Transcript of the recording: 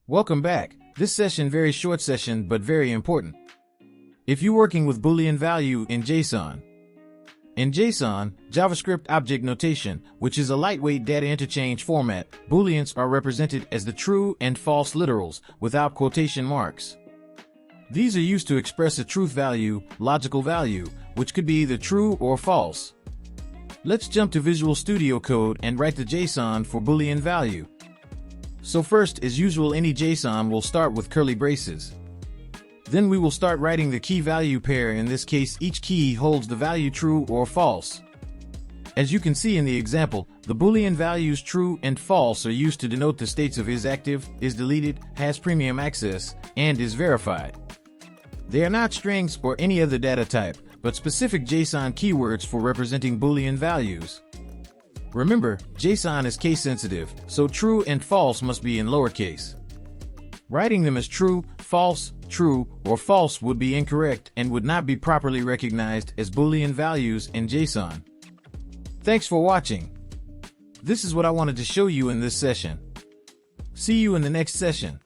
Welcome back. This session very short session but very important. If you're working with Boolean value in JSON. In JSON, JavaScript object notation, which is a lightweight data interchange format, Booleans are represented as the true and false literals without quotation marks. These are used to express a truth value, logical value, which could be either true or false. Let's jump to Visual Studio Code and write the JSON for Boolean value. So first, as usual, any JSON will start with curly braces. Then we will start writing the key value pair. In this case, each key holds the value true or false. As you can see in the example, the Boolean values true and false are used to denote the states of is active, is deleted, has premium access, and is verified. They are not strings or any other data type, but specific JSON keywords for representing Boolean values. Remember, JSON is case sensitive, so true and false must be in lowercase. Writing them as true, or false would be incorrect and would not be properly recognized as Boolean values in JSON. Thanks for watching. This is what I wanted to show you in this session. See you in the next session.